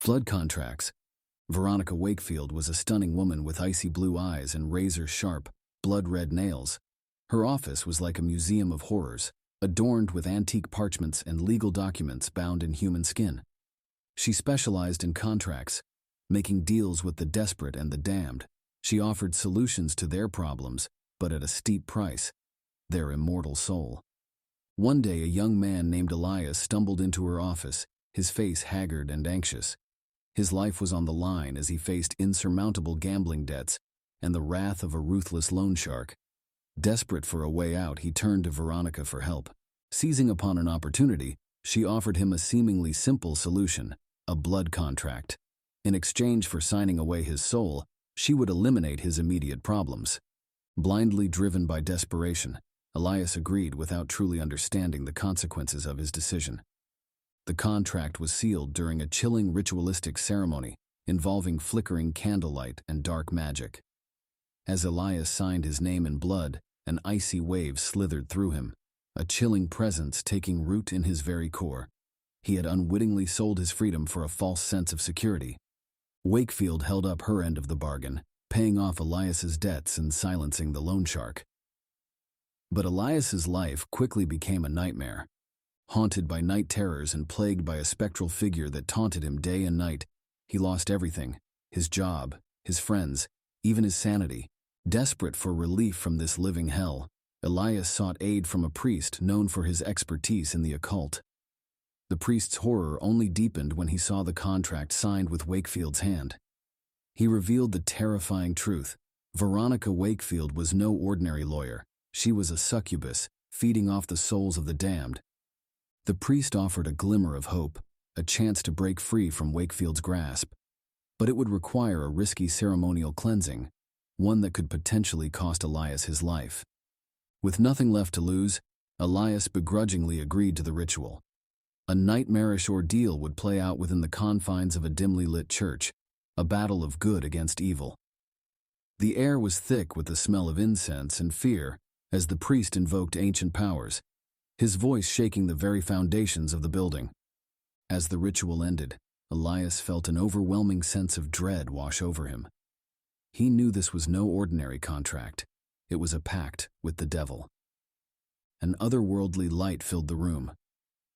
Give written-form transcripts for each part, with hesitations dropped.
Flood contracts. Veronica Wakefield was a stunning woman with icy blue eyes and razor-sharp, blood-red nails. Her office was like a museum of horrors, adorned with antique parchments and legal documents bound in human skin. She specialized in contracts, making deals with the desperate and the damned. She offered solutions to their problems, but at a steep price: their immortal soul. One day, a young man named Elias stumbled into her office, his face haggard and anxious. His life was on the line as he faced insurmountable gambling debts and the wrath of a ruthless loan shark. Desperate for a way out, he turned to Veronica for help. Seizing upon an opportunity, she offered him a seemingly simple solution: a blood contract. In exchange for signing away his soul, she would eliminate his immediate problems. Blindly driven by desperation, Elias agreed without truly understanding the consequences of his decision. The contract was sealed during a chilling ritualistic ceremony involving flickering candlelight and dark magic. As Elias signed his name in blood, an icy wave slithered through him, a chilling presence taking root in his very core. He had unwittingly sold his freedom for a false sense of security. Wakefield held up her end of the bargain, paying off Elias's debts and silencing the loan shark. But Elias's life quickly became a nightmare. Haunted by night terrors and plagued by a spectral figure that taunted him day and night, he lost everything: his job, his friends, even his sanity. Desperate for relief from this living hell, Elias sought aid from a priest known for his expertise in the occult. The priest's horror only deepened when he saw the contract signed with Wakefield's hand. He revealed the terrifying truth: Veronica Wakefield was no ordinary lawyer. She was a succubus, feeding off the souls of the damned. The priest offered a glimmer of hope, a chance to break free from Wakefield's grasp. But it would require a risky ceremonial cleansing, one that could potentially cost Elias his life. With nothing left to lose, Elias begrudgingly agreed to the ritual. A nightmarish ordeal would play out within the confines of a dimly lit church, a battle of good against evil. The air was thick with the smell of incense and fear as the priest invoked ancient powers, his voice shaking the very foundations of the building. As the ritual ended, Elias felt an overwhelming sense of dread wash over him. He knew this was no ordinary contract. It was a pact with the devil. An otherworldly light filled the room.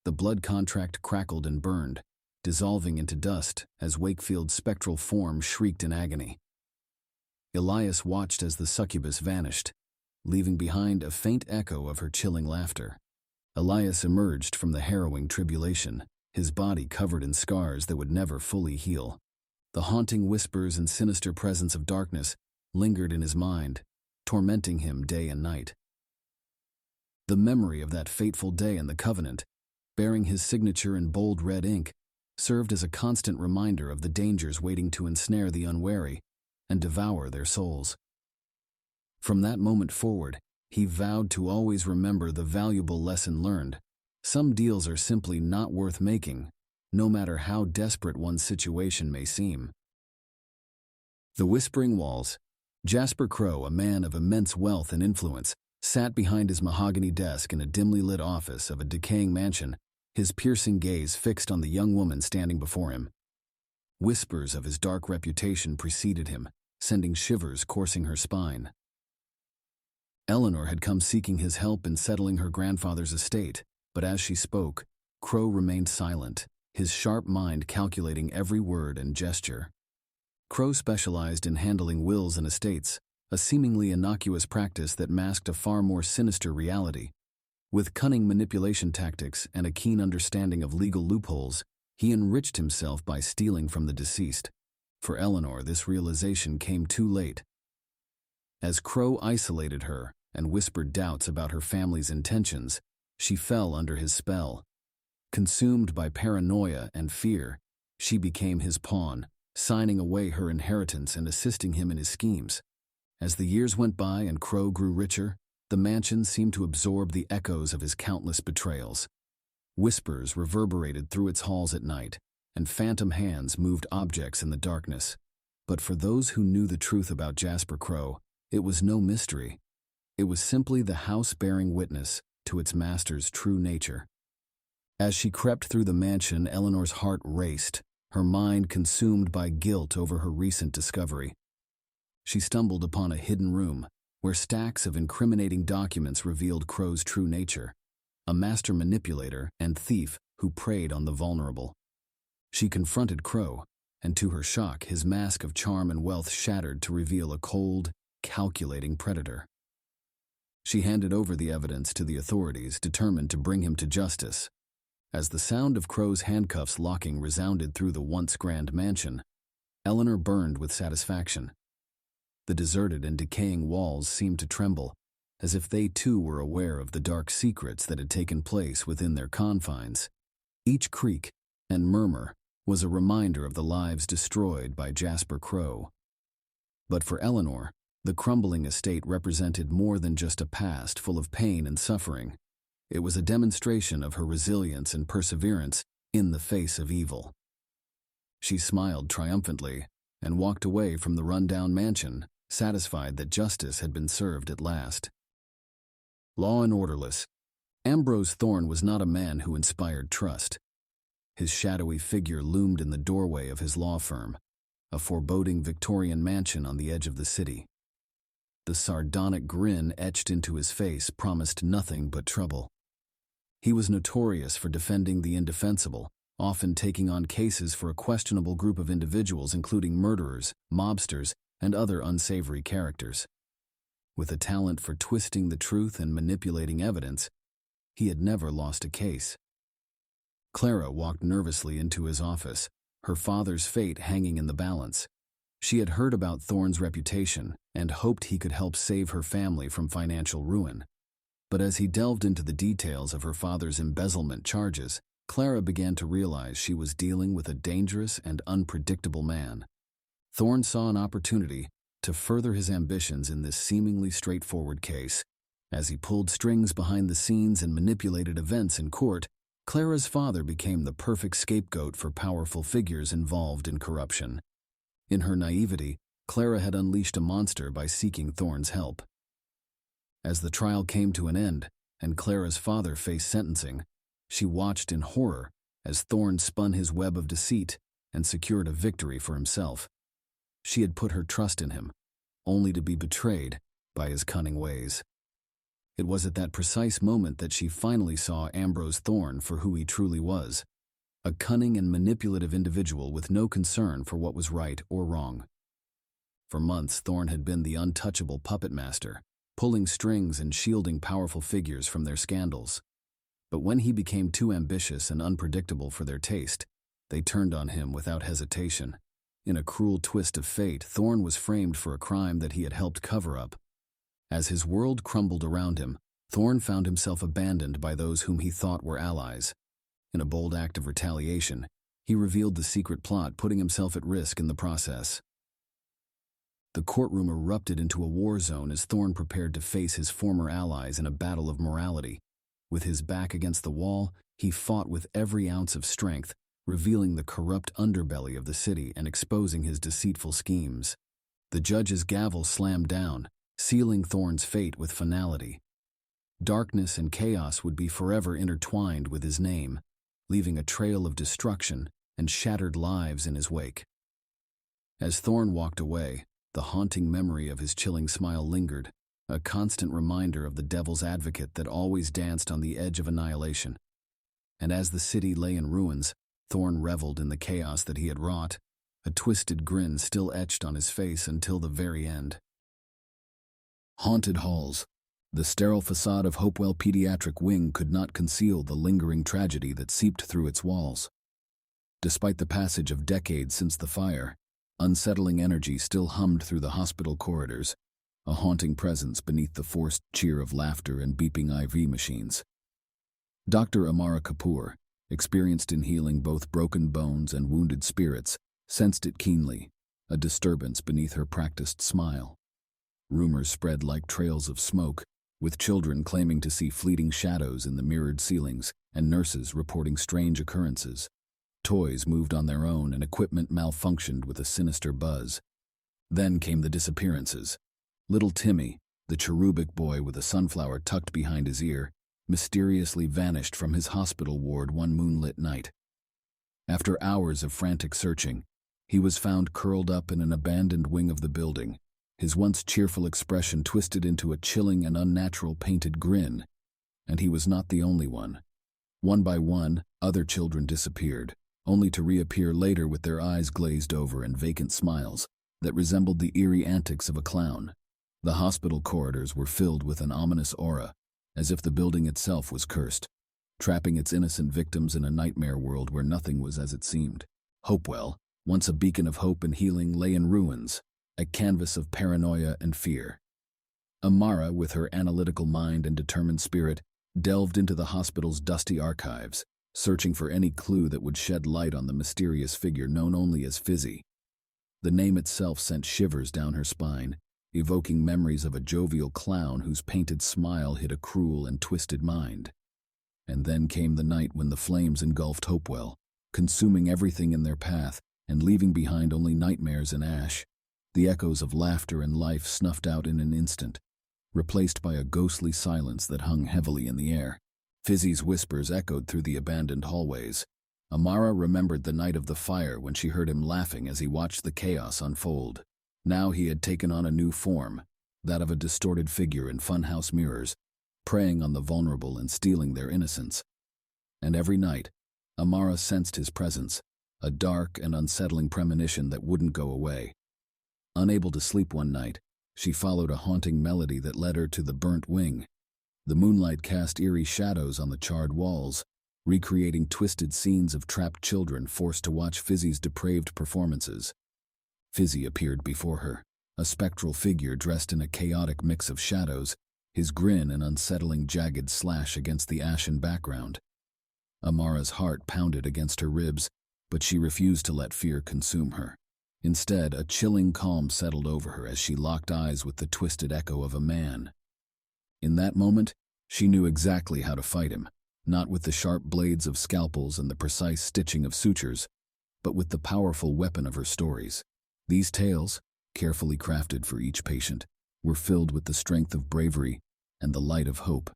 The blood contract crackled and burned, dissolving into dust as Wakefield's spectral form shrieked in agony. Elias watched as the succubus vanished, leaving behind a faint echo of her chilling laughter. Elias emerged from the harrowing tribulation, his body covered in scars that would never fully heal. The haunting whispers and sinister presence of darkness lingered in his mind, tormenting him day and night. The memory of that fateful day in the Covenant, bearing his signature in bold red ink, served as a constant reminder of the dangers waiting to ensnare the unwary and devour their souls. From that moment forward, he vowed to always remember the valuable lesson learned: some deals are simply not worth making, no matter how desperate one's situation may seem. The Whispering Walls. Jasper Crow, a man of immense wealth and influence, sat behind his mahogany desk in a dimly lit office of a decaying mansion, his piercing gaze fixed on the young woman standing before him. Whispers of his dark reputation preceded him, sending shivers coursing her spine. Eleanor had come seeking his help in settling her grandfather's estate, but as she spoke, Crow remained silent, his sharp mind calculating every word and gesture. Crow specialized in handling wills and estates, a seemingly innocuous practice that masked a far more sinister reality. With cunning manipulation tactics and a keen understanding of legal loopholes, he enriched himself by stealing from the deceased. For Eleanor, this realization came too late. As Crow isolated her and whispered doubts about her family's intentions, she fell under his spell. Consumed by paranoia and fear, she became his pawn, signing away her inheritance and assisting him in his schemes. As the years went by and Crow grew richer, the mansion seemed to absorb the echoes of his countless betrayals. Whispers reverberated through its halls at night, and phantom hands moved objects in the darkness. But for those who knew the truth about Jasper Crow, it was no mystery. It was simply the house bearing witness to its master's true nature. As she crept through the mansion, Eleanor's heart raced, her mind consumed by guilt over her recent discovery. She stumbled upon a hidden room where stacks of incriminating documents revealed Crow's true nature, a master manipulator and thief who preyed on the vulnerable. She confronted Crow, and to her shock, his mask of charm and wealth shattered to reveal a cold, calculating predator. She handed over the evidence to the authorities, determined to bring him to justice. As the sound of Crow's handcuffs locking resounded through the once grand mansion, Eleanor burned with satisfaction. The deserted and decaying walls seemed to tremble, as if they too were aware of the dark secrets that had taken place within their confines. Each creak and murmur was a reminder of the lives destroyed by Jasper Crow. But for Eleanor, the crumbling estate represented more than just a past full of pain and suffering. It was a demonstration of her resilience and perseverance in the face of evil. She smiled triumphantly and walked away from the rundown mansion, satisfied that justice had been served at last. Law and Orderless. Ambrose Thorne was not a man who inspired trust. His shadowy figure loomed in the doorway of his law firm, a foreboding Victorian mansion on the edge of the city. The sardonic grin etched into his face promised nothing but trouble. He was notorious for defending the indefensible, often taking on cases for a questionable group of individuals including murderers, mobsters, and other unsavory characters. With a talent for twisting the truth and manipulating evidence, he had never lost a case. Clara walked nervously into his office, her father's fate hanging in the balance. She had heard about Thorne's reputation and hoped he could help save her family from financial ruin. But as he delved into the details of her father's embezzlement charges, Clara began to realize she was dealing with a dangerous and unpredictable man. Thorne saw an opportunity to further his ambitions in this seemingly straightforward case. As he pulled strings behind the scenes and manipulated events in court, Clara's father became the perfect scapegoat for powerful figures involved in corruption. In her naivety, Clara had unleashed a monster by seeking Thorne's help. As the trial came to an end and Clara's father faced sentencing, she watched in horror as Thorne spun his web of deceit and secured a victory for himself. She had put her trust in him, only to be betrayed by his cunning ways. It was at that precise moment that she finally saw Ambrose Thorne for who he truly was, a cunning and manipulative individual with no concern for what was right or wrong. For months, Thorne had been the untouchable puppet master, pulling strings and shielding powerful figures from their scandals. But when he became too ambitious and unpredictable for their taste, they turned on him without hesitation. In a cruel twist of fate, Thorne was framed for a crime that he had helped cover up. As his world crumbled around him, Thorne found himself abandoned by those whom he thought were allies. In a bold act of retaliation, he revealed the secret plot, putting himself at risk in the process. The courtroom erupted into a war zone as Thorne prepared to face his former allies in a battle of morality. With his back against the wall, he fought with every ounce of strength, revealing the corrupt underbelly of the city and exposing his deceitful schemes. The judge's gavel slammed down, sealing Thorne's fate with finality. Darkness and chaos would be forever intertwined with his name, leaving a trail of destruction and shattered lives in his wake. As Thorne walked away, the haunting memory of his chilling smile lingered, a constant reminder of the devil's advocate that always danced on the edge of annihilation. And as the city lay in ruins, Thorne reveled in the chaos that he had wrought, a twisted grin still etched on his face until the very end. Haunted halls. The sterile facade of Hopewell Pediatric Wing could not conceal the lingering tragedy that seeped through its walls. Despite the passage of decades since the fire, unsettling energy still hummed through the hospital corridors, a haunting presence beneath the forced cheer of laughter and beeping IV machines. Dr. Amara Kapoor, experienced in healing both broken bones and wounded spirits, sensed it keenly, a disturbance beneath her practiced smile. Rumors spread like trails of smoke, with children claiming to see fleeting shadows in the mirrored ceilings and nurses reporting strange occurrences. Toys moved on their own and equipment malfunctioned with a sinister buzz. Then came the disappearances. Little Timmy, the cherubic boy with a sunflower tucked behind his ear, mysteriously vanished from his hospital ward one moonlit night. After hours of frantic searching, he was found curled up in an abandoned wing of the building, his once cheerful expression twisted into a chilling and unnatural painted grin. And he was not the only one. One by one, other children disappeared, only to reappear later with their eyes glazed over and vacant smiles that resembled the eerie antics of a clown. The hospital corridors were filled with an ominous aura, as if the building itself was cursed, trapping its innocent victims in a nightmare world where nothing was as it seemed. Hopewell, once a beacon of hope and healing, lay in ruins, a canvas of paranoia and fear. Amara, with her analytical mind and determined spirit, delved into the hospital's dusty archives, searching for any clue that would shed light on the mysterious figure known only as Fizzy. The name itself sent shivers down her spine, evoking memories of a jovial clown whose painted smile hid a cruel and twisted mind. And then came the night when the flames engulfed Hopewell, consuming everything in their path and leaving behind only nightmares and ash. The echoes of laughter and life snuffed out in an instant, replaced by a ghostly silence that hung heavily in the air. Fizzy's whispers echoed through the abandoned hallways. Amara remembered the night of the fire when she heard him laughing as he watched the chaos unfold. Now he had taken on a new form, that of a distorted figure in funhouse mirrors, preying on the vulnerable and stealing their innocence. And every night, Amara sensed his presence, a dark and unsettling premonition that wouldn't go away. Unable to sleep one night, she followed a haunting melody that led her to the burnt wing. The moonlight cast eerie shadows on the charred walls, recreating twisted scenes of trapped children forced to watch Fizzy's depraved performances. Fizzy appeared before her, a spectral figure dressed in a chaotic mix of shadows, his grin an unsettling jagged slash against the ashen background. Amara's heart pounded against her ribs, but she refused to let fear consume her. Instead, a chilling calm settled over her as she locked eyes with the twisted echo of a man. In that moment, she knew exactly how to fight him, not with the sharp blades of scalpels and the precise stitching of sutures, but with the powerful weapon of her stories. These tales, carefully crafted for each patient, were filled with the strength of bravery and the light of hope.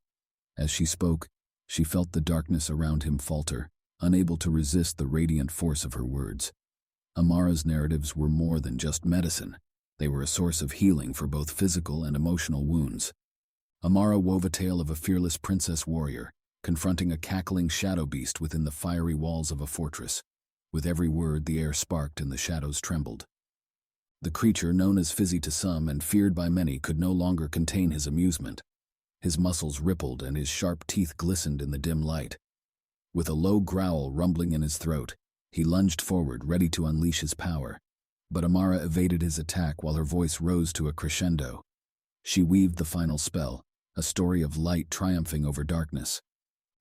As she spoke, she felt the darkness around him falter, unable to resist the radiant force of her words. Amara's narratives were more than just medicine. They were a source of healing for both physical and emotional wounds. Amara wove a tale of a fearless princess warrior, confronting a cackling shadow beast within the fiery walls of a fortress. With every word, the air sparked and the shadows trembled. The creature, known as Fizzy to some and feared by many, could no longer contain his amusement. His muscles rippled and his sharp teeth glistened in the dim light. With a low growl rumbling in his throat, he lunged forward, ready to unleash his power. But Amara evaded his attack while her voice rose to a crescendo. She weaved the final spell, a story of light triumphing over darkness.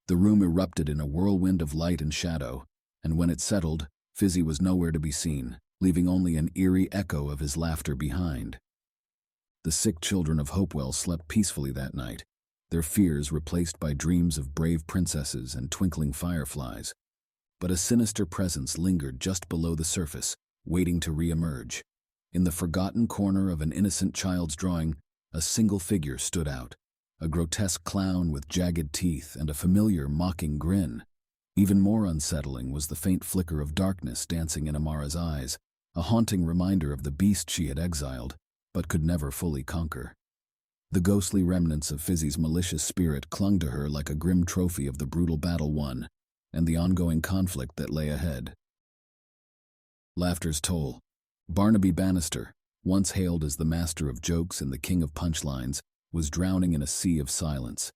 The room erupted in a whirlwind of light and shadow, and when it settled, Fizzy was nowhere to be seen, leaving only an eerie echo of his laughter behind. The sick children of Hopewell slept peacefully that night, their fears replaced by dreams of brave princesses and twinkling fireflies. But a sinister presence lingered just below the surface, waiting to re-emerge. In the forgotten corner of an innocent child's drawing, a single figure stood out, a grotesque clown with jagged teeth and a familiar, mocking grin. Even more unsettling was the faint flicker of darkness dancing in Amara's eyes, a haunting reminder of the beast she had exiled, but could never fully conquer. The ghostly remnants of Fizzy's malicious spirit clung to her like a grim trophy of the brutal battle won, and the ongoing conflict that lay ahead. Laughter's toll. Barnaby Bannister, once hailed as the master of jokes and the king of punchlines, was drowning in a sea of silence.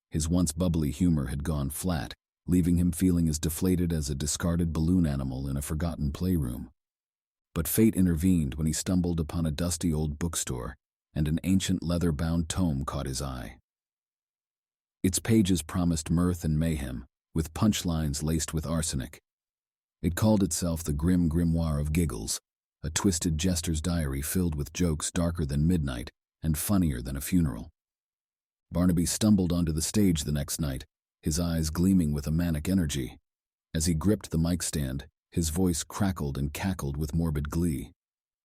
His once bubbly humor had gone flat, leaving him feeling as deflated as a discarded balloon animal in a forgotten playroom. But fate intervened when he stumbled upon a dusty old bookstore, and an ancient leather-bound tome caught his eye. Its pages promised mirth and mayhem, with punchlines laced with arsenic. It called itself the Grim Grimoire of Giggles, a twisted jester's diary filled with jokes darker than midnight and funnier than a funeral. Barnaby stumbled onto the stage the next night, his eyes gleaming with a manic energy. As he gripped the mic stand, his voice crackled and cackled with morbid glee.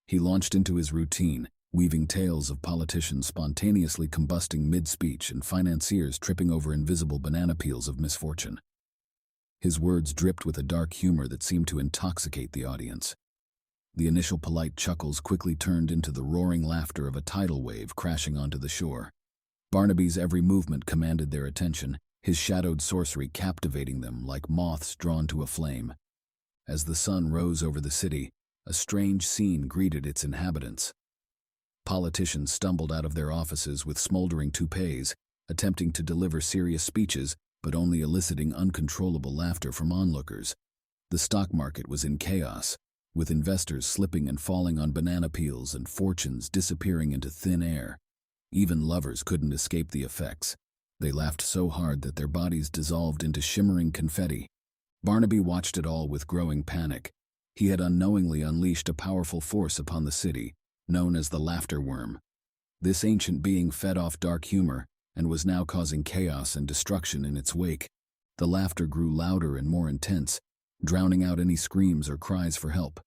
He launched into his routine, weaving tales of politicians spontaneously combusting mid-speech and financiers tripping over invisible banana peels of misfortune. His words dripped with a dark humor that seemed to intoxicate the audience. The initial polite chuckles quickly turned into the roaring laughter of a tidal wave crashing onto the shore. Barnaby's every movement commanded their attention, his shadowed sorcery captivating them like moths drawn to a flame. As the sun rose over the city, a strange scene greeted its inhabitants. Politicians stumbled out of their offices with smoldering toupees, attempting to deliver serious speeches, but only eliciting uncontrollable laughter from onlookers. The stock market was in chaos, with investors slipping and falling on banana peels and fortunes disappearing into thin air. Even lovers couldn't escape the effects. They laughed so hard that their bodies dissolved into shimmering confetti. Barnaby watched it all with growing panic. He had unknowingly unleashed a powerful force upon the city, known as the laughter worm. This ancient being fed off dark humor and was now causing chaos and destruction in its wake. The laughter grew louder and more intense, drowning out any screams or cries for help.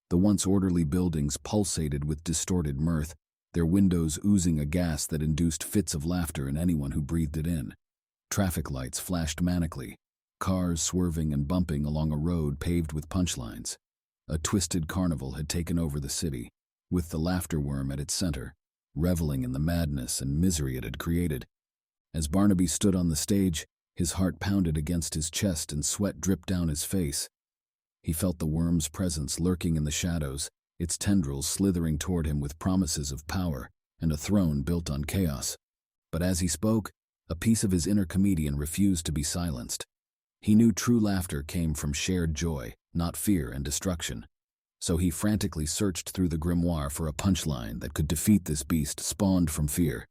The once orderly buildings pulsated with distorted mirth, their windows oozing a gas that induced fits of laughter in anyone who breathed it in. Traffic lights flashed manically, cars swerving and bumping along a road paved with punchlines. A twisted carnival had taken over the city, with the laughter worm at its center, reveling in the madness and misery it had created. As Barnaby stood on the stage, his heart pounded against his chest and sweat dripped down his face. He felt the worm's presence lurking in the shadows, its tendrils slithering toward him with promises of power and a throne built on chaos. But as he spoke, a piece of his inner comedian refused to be silenced. He knew true laughter came from shared joy, not fear and destruction. So he frantically searched through the grimoire for a punchline that could defeat this beast spawned from fear.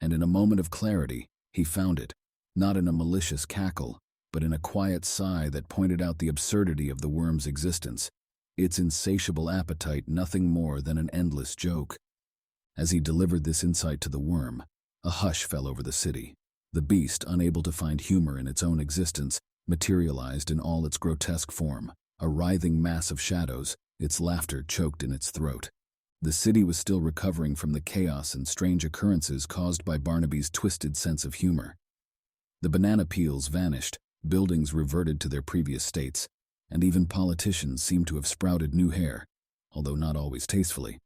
And in a moment of clarity, he found it, not in a malicious cackle, but in a quiet sigh that pointed out the absurdity of the worm's existence, its insatiable appetite nothing more than an endless joke. As he delivered this insight to the worm, a hush fell over the city. The beast, unable to find humor in its own existence, materialized in all its grotesque form, a writhing mass of shadows, its laughter choked in its throat. The city was still recovering from the chaos and strange occurrences caused by Barnaby's twisted sense of humor. The banana peels vanished, buildings reverted to their previous states, and even politicians seemed to have sprouted new hair, although not always tastefully.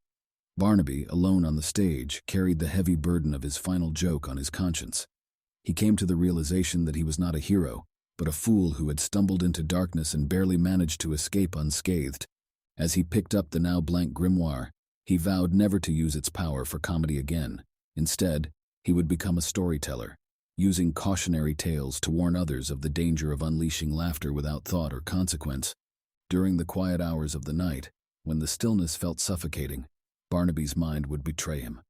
Barnaby, alone on the stage, carried the heavy burden of his final joke on his conscience. He came to the realization that he was not a hero, but a fool who had stumbled into darkness and barely managed to escape unscathed. As he picked up the now blank grimoire, he vowed never to use its power for comedy again. Instead, he would become a storyteller, using cautionary tales to warn others of the danger of unleashing laughter without thought or consequence. During the quiet hours of the night, when the stillness felt suffocating, Barnaby's mind would betray him.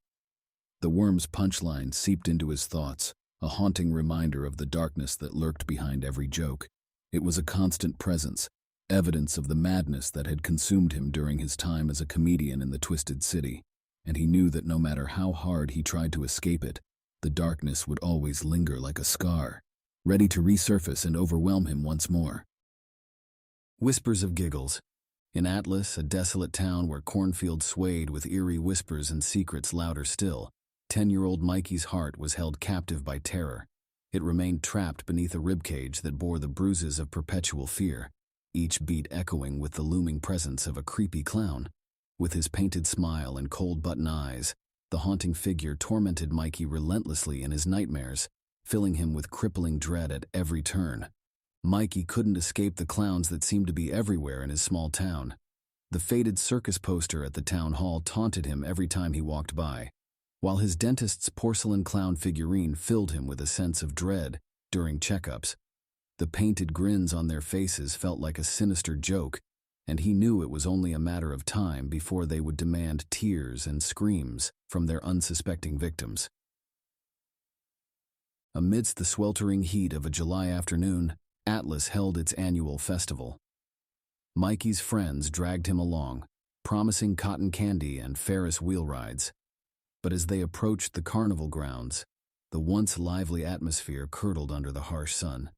The worm's punchline seeped into his thoughts, a haunting reminder of the darkness that lurked behind every joke. It was a constant presence, evidence of the madness that had consumed him during his time as a comedian in the Twisted City, and he knew that no matter how hard he tried to escape it, the darkness would always linger like a scar, ready to resurface and overwhelm him once more. Whispers of Giggles. In Atlas, a desolate town where cornfields swayed with eerie whispers and secrets louder still, 10-year-old Mikey's heart was held captive by terror. It remained trapped beneath a ribcage that bore the bruises of perpetual fear, each beat echoing with the looming presence of a creepy clown. With his painted smile and cold button eyes, the haunting figure tormented Mikey relentlessly in his nightmares, filling him with crippling dread at every turn. Mikey couldn't escape the clowns that seemed to be everywhere in his small town. The faded circus poster at the town hall taunted him every time he walked by, while his dentist's porcelain clown figurine filled him with a sense of dread during checkups. The painted grins on their faces felt like a sinister joke, and he knew it was only a matter of time before they would demand tears and screams from their unsuspecting victims. Amidst the sweltering heat of a July afternoon, Atlas held its annual festival. Mikey's friends dragged him along, promising cotton candy and Ferris wheel rides. But as they approached the carnival grounds, the once lively atmosphere curdled under the harsh sun.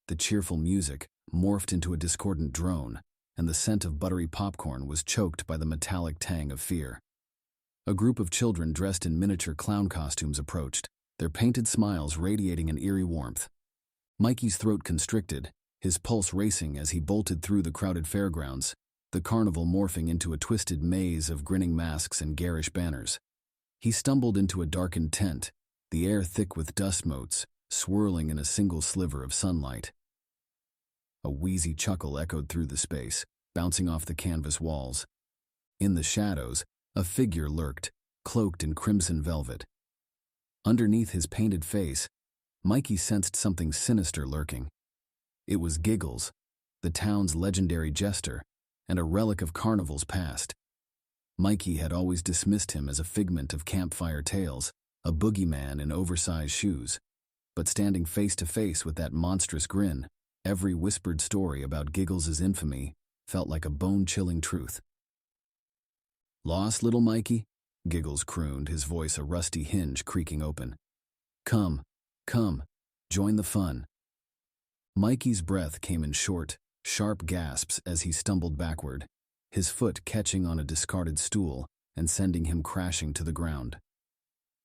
The cheerful music morphed into a discordant drone, and the scent of buttery popcorn was choked by the metallic tang of fear. A group of children dressed in miniature clown costumes approached, their painted smiles radiating an eerie warmth. Mikey's throat constricted, his pulse racing as he bolted through the crowded fairgrounds, the carnival morphing into a twisted maze of grinning masks and garish banners. He stumbled into a darkened tent, the air thick with dust motes, swirling in a single sliver of sunlight. A wheezy chuckle echoed through the space, bouncing off the canvas walls. In the shadows, a figure lurked, cloaked in crimson velvet. Underneath his painted face, Mikey sensed something sinister lurking. It was Giggles, the town's legendary jester, and a relic of carnivals past. Mikey had always dismissed him as a figment of campfire tales, a boogeyman in oversized shoes. But standing face to face with that monstrous grin, every whispered story about Giggles' infamy felt like a bone-chilling truth. "Lost, little Mikey?" Giggles crooned, his voice a rusty hinge creaking open. Come, join the fun." Mikey's breath came in short, sharp gasps as he stumbled backward, his foot catching on a discarded stool and sending him crashing to the ground.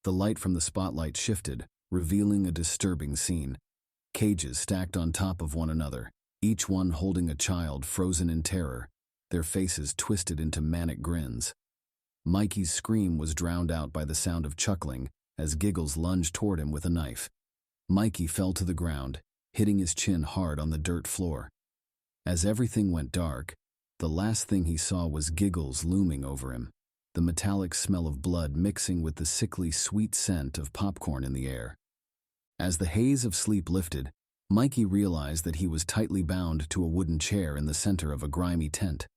The light from the spotlight shifted, revealing a disturbing scene. Cages stacked on top of one another, each one holding a child frozen in terror, their faces twisted into manic grins. Mikey's scream was drowned out by the sound of chuckling as Giggles lunged toward him with a knife. Mikey fell to the ground, hitting his chin hard on the dirt floor. As everything went dark, the last thing he saw was Giggles looming over him, the metallic smell of blood mixing with the sickly sweet scent of popcorn in the air. As the haze of sleep lifted, Mikey realized that he was tightly bound to a wooden chair in the center of a grimy tent.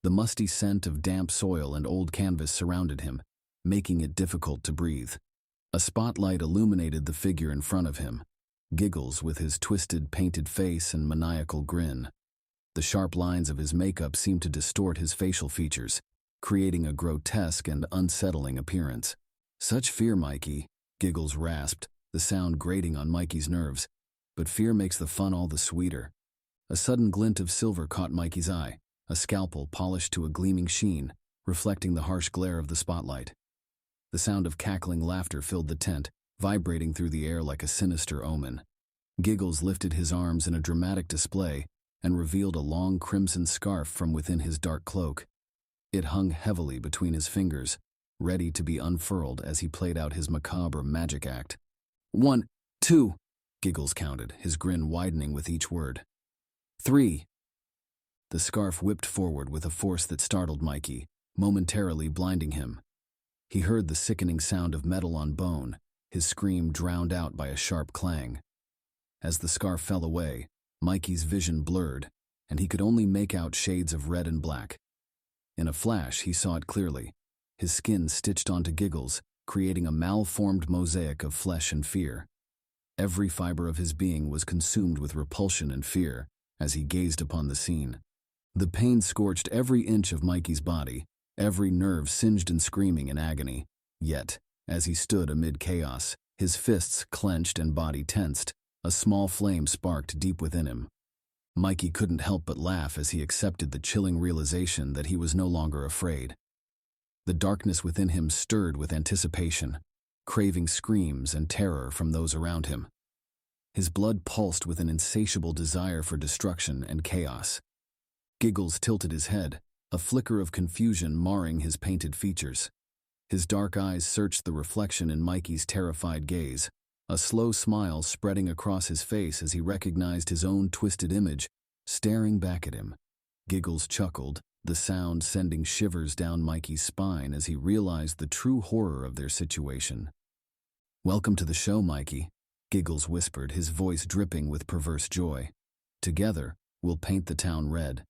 The musty scent of damp soil and old canvas surrounded him, making it difficult to breathe. A spotlight illuminated the figure in front of him, Giggles with his twisted, painted face and maniacal grin. The sharp lines of his makeup seemed to distort his facial features, creating a grotesque and unsettling appearance. "Such fear, Mikey," Giggles rasped, the sound grating on Mikey's nerves. "But fear makes the fun all the sweeter." A sudden glint of silver caught Mikey's eye, a scalpel polished to a gleaming sheen, reflecting the harsh glare of the spotlight. The sound of cackling laughter filled the tent, vibrating through the air like a sinister omen. Giggles lifted his arms in a dramatic display and revealed a long crimson scarf from within his dark cloak. It hung heavily between his fingers, ready to be unfurled as he played out his macabre magic act. 1, 2, Giggles counted, his grin widening with each word. 3. The scarf whipped forward with a force that startled Mikey, momentarily blinding him. He heard the sickening sound of metal on bone, his scream drowned out by a sharp clang. As the scarf fell away, Mikey's vision blurred, and he could only make out shades of red and black. In a flash, he saw it clearly, his skin stitched onto Giggles, creating a malformed mosaic of flesh and fear. Every fiber of his being was consumed with repulsion and fear as he gazed upon the scene. The pain scorched every inch of Mikey's body, every nerve singed and screaming in agony. Yet, as he stood amid chaos, his fists clenched and body tensed, a small flame sparked deep within him. Mikey couldn't help but laugh as he accepted the chilling realization that he was no longer afraid. The darkness within him stirred with anticipation, craving screams and terror from those around him. His blood pulsed with an insatiable desire for destruction and chaos. Giggles tilted his head, a flicker of confusion marring his painted features. His dark eyes searched the reflection in Mikey's terrified gaze, a slow smile spreading across his face as he recognized his own twisted image, staring back at him. Giggles chuckled, the sound sending shivers down Mikey's spine as he realized the true horror of their situation. "Welcome to the show, Mikey," Giggles whispered, his voice dripping with perverse joy. "Together, we'll paint the town red."